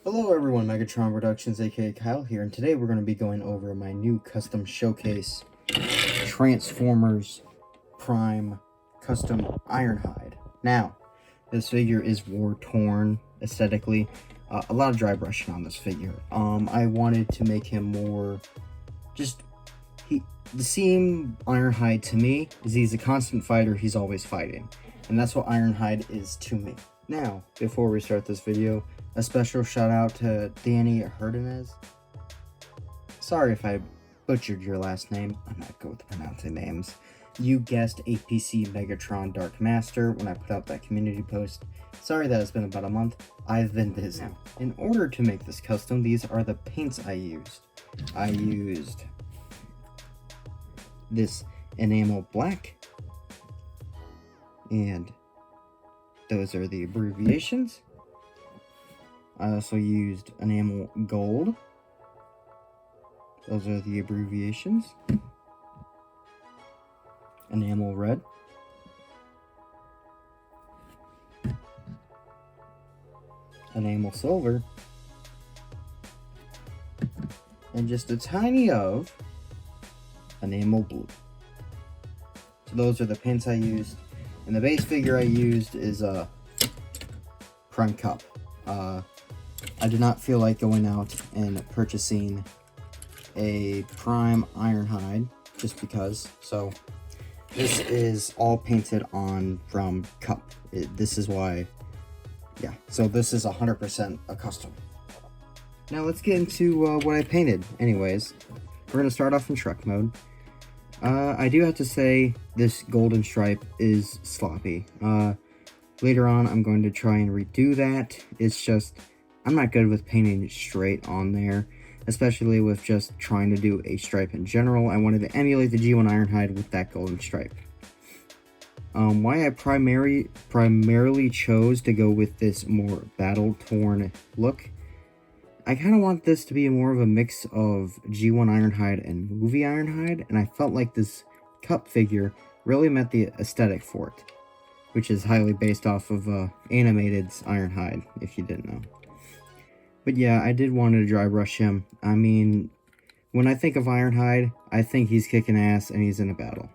Hello everyone, Megatron Productions aka Kyle here, and today we're going to be going over my new custom showcase Transformers Prime Custom Ironhide. Now, this figure is war-torn aesthetically, a lot of dry brushing on this figure. I wanted to make him more, the seam Ironhide to me is he's a constant fighter, he's always fighting, and that's what Ironhide is to me. Now, before we start this video, a special shout out to Danny Herdinez. Sorry if I butchered your last name. I'm not good with pronouncing names. You guessed APC Megatron Dark Master when I put out that community post. Sorry that it's been about a month. I've been busy. In order to make this custom, these are the paints I used. I used this enamel black, and those are the abbreviations. I also used enamel gold. Those are the abbreviations. Enamel red. Enamel silver. And just a tiny of enamel blue. So those are the paints I used. And the base figure I used is a Prime Cup. I did not feel like going out and purchasing a Prime Ironhide just because. So this is all painted on from Cup. This is why, yeah. So this is 100% a custom. Now let's get into what I painted. Anyways, we're gonna start off in truck mode. I do have to say this golden stripe is sloppy. Later on, I'm going to try and redo that. It's just, I'm not good with painting straight on there, especially with just trying to do a stripe in general. I wanted to emulate the G1 Ironhide with that golden stripe. Why I primarily chose to go with this more battle-torn look, I kind of want this to be more of a mix of G1 Ironhide and movie Ironhide, and I felt like this Cup figure really met the aesthetic for it, which is highly based off of Animated's Ironhide, if you didn't know. But yeah, I did want to dry brush him. I mean, when I think of Ironhide, I think he's kicking ass and he's in a battle.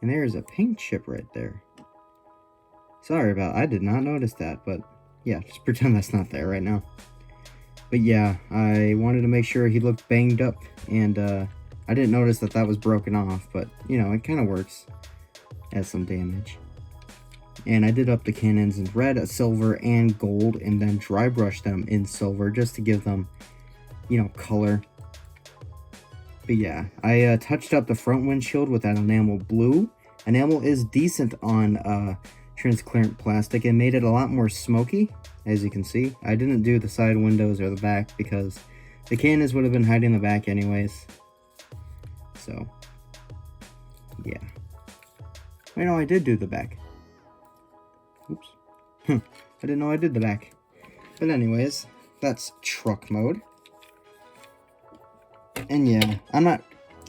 And there's a paint chip right there. Sorry about, I did not notice that, but yeah, just pretend that's not there right now. But yeah, I wanted to make sure he looked banged up, and I didn't notice that that was broken off, but you know, it kind of works as some damage. And I did up the cannons in red, silver, and gold, and then dry brushed them in silver just to give them, you know, color. But yeah, I touched up the front windshield with that enamel blue. Enamel is decent on transparent plastic and made it a lot more smoky, as you can see. I didn't do the side windows or the back because the cannons would have been hiding the back anyways. So, yeah. I know I did do the back. Oops. I didn't know I did the back. But anyways, that's truck mode. And yeah, I'm not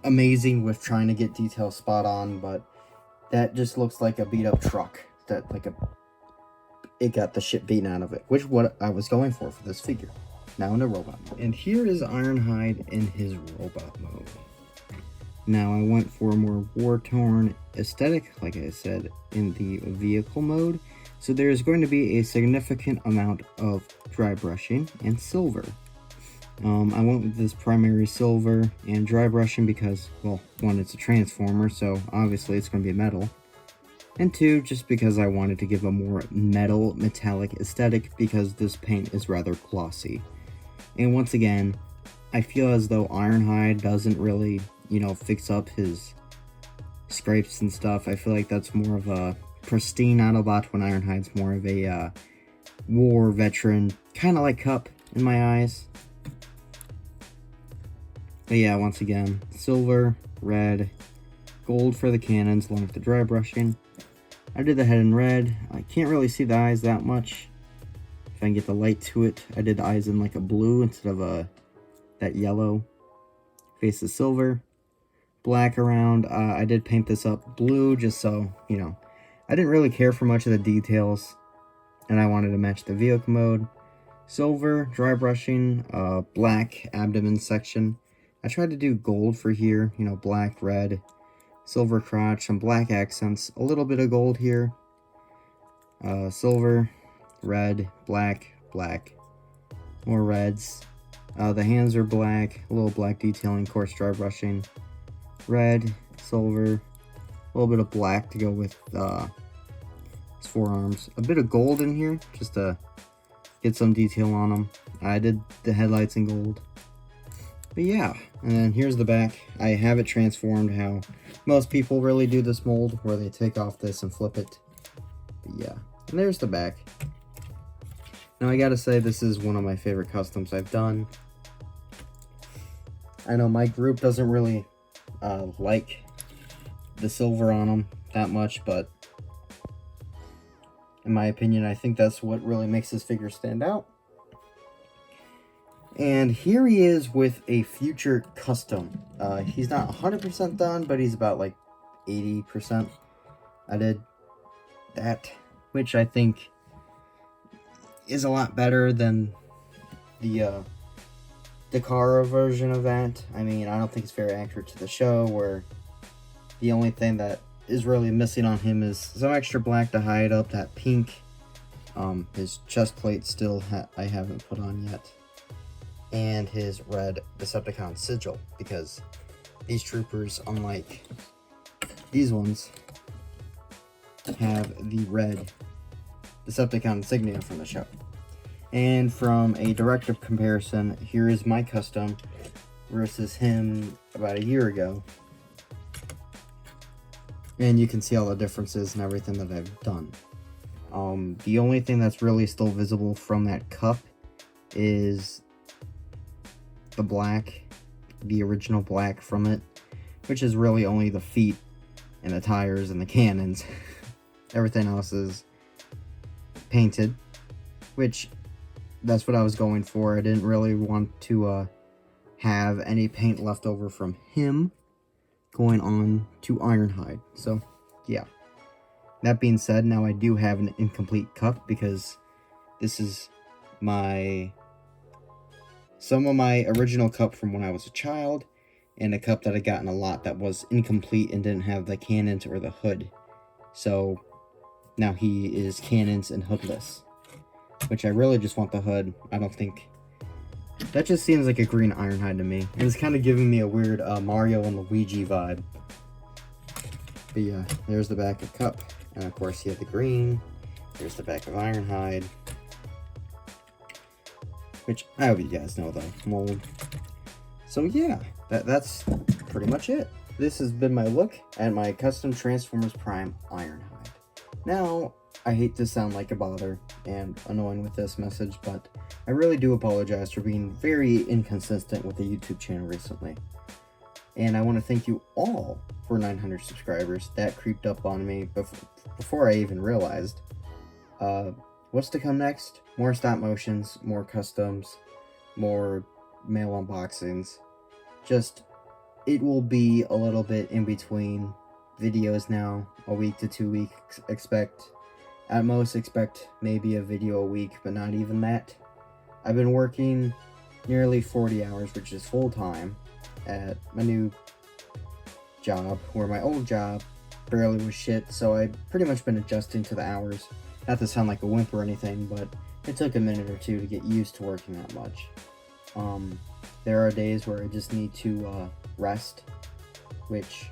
amazing with trying to get detail spot on, but that just looks like a beat up truck. That it got the shit beaten out of it, which is what I was going for this figure. Now in a robot mode. And here is Ironhide in his robot mode. Now I went for a more war-torn aesthetic, like I said, in the vehicle mode. So there's going to be a significant amount of dry brushing and silver. I went with this primary silver and dry brushing because, well, one, it's a transformer, so obviously it's going to be metal. And two, just because I wanted to give a more metal metallic aesthetic because this paint is rather glossy. And once again, I feel as though Ironhide doesn't really, you know, fix up his scrapes and stuff. I feel like that's more of a pristine Autobot when Ironhide's more of a war veteran, kind of like Cup in my eyes. But yeah, once again, silver, red, gold for the cannons along with the dry brushing. I did the head in red. I can't really see the eyes that much. If I can get the light to it, I did the eyes in like a blue instead of that yellow. Face is silver. Black around. I did paint this up blue just so, you know, I didn't really care for much of the details, and I wanted to match the vehicle mode. silver, dry brushing, black abdomen section. I tried to do gold for here, you know, black, red, silver crotch, some black accents, a little bit of gold here, silver, red, black, black, more reds. The hands are black, a little black detailing, coarse dry brushing, red, silver, a little bit of black to go with his forearms, a bit of gold in here just to get some detail on them. I did the headlights in gold. But yeah, and then here's the back. I have it transformed how most people really do this mold, where they take off this and flip it. But yeah, and there's the back. Now I gotta say, this is one of my favorite customs I've done. I know my group doesn't really like the silver on them that much, but in my opinion, I think that's what really makes this figure stand out. And here he is with a future custom. He's not 100% done, but he's about like 80%. I did that, which I think is a lot better than the Dakara version of that. I mean, I don't think it's very accurate to the show, where the only thing that is really missing on him is some extra black to hide up that pink. His chest plate still I haven't put on yet. And his red Decepticon sigil, because these troopers, unlike these ones, have the red Decepticon insignia from the show. And from a direct comparison, here is my custom versus him about a year ago. And you can see all the differences and everything that I've done. The only thing that's really still visible from that cup is the black, the original black from it, which is really only the feet and the tires and the cannons. Everything else is painted, which that's what I was going for. I didn't really want to have any paint left over from him going on to Ironhide. So yeah, that being said, now I do have an incomplete cup, because this is some of my original cup from when I was a child, and a cup that I got in a lot that was incomplete and didn't have the cannons or the hood. So now he is cannons and hoodless, which I really just want the hood. I don't think that just seems like a green Ironhide to me. It's kind of giving me a weird Mario and Luigi vibe. But yeah, there's the back of cup, and of course you have the green. There's the back of Ironhide, which I hope you guys know the mold. So yeah, that's pretty much it. This has been my look at my custom Transformers Prime Ironhide. Now, I hate to sound like a bother and annoying with this message, but I really do apologize for being very inconsistent with the YouTube channel recently. And I want to thank you all for 900 subscribers. That creeped up on me before I even realized. What's to come next? More stop motions, more customs, more mail unboxings. Just, it will be a little bit in between videos now. A week to 2 weeks, at most expect maybe a video a week, but not even that. I've been working nearly 40 hours, which is full-time, at my new job, where my old job barely was shit, so I've pretty much been adjusting to the hours. Not to sound like a wimp or anything, but it took a minute or two to get used to working that much. There are days where I just need to rest, which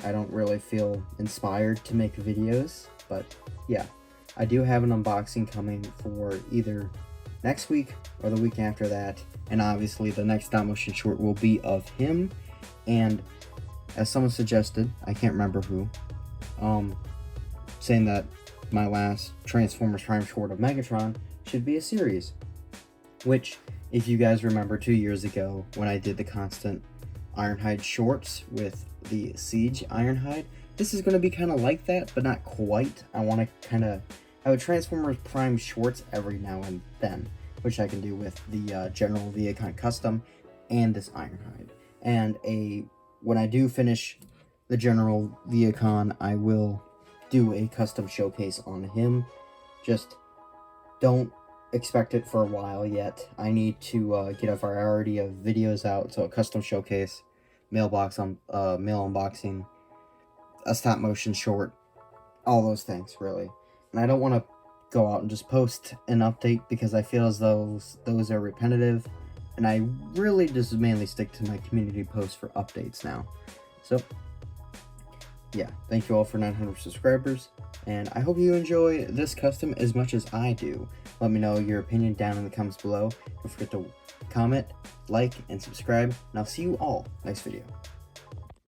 I don't really feel inspired to make videos, but yeah, I do have an unboxing coming for either next week or the week after that, and obviously the next stop motion short will be of him, and as someone suggested, I can't remember who, saying that my last Transformers Prime short of Megatron should be a series, which, if you guys remember 2 years ago when I did the constant Ironhide shorts with the Siege Ironhide, this is going to be kind of like that, but not quite. I want to kind of have a Transformers Prime shorts every now and then, which I can do with the General Viacon Custom and this Ironhide. And when I do finish the General Viacon, I will do a custom showcase on him. Just don't expect it for a while yet. I need to get a variety of videos out, so a custom showcase, mail unboxing, a stop motion short, all those things really. And I don't want to go out and just post an update because I feel as though those are repetitive, and I really just mainly stick to my community posts for updates now. So yeah, thank you all for 900 subscribers, and I hope you enjoy this custom as much as I do. Let me know your opinion down in the comments below. Don't forget to comment, like, and subscribe, and I'll see you all next video.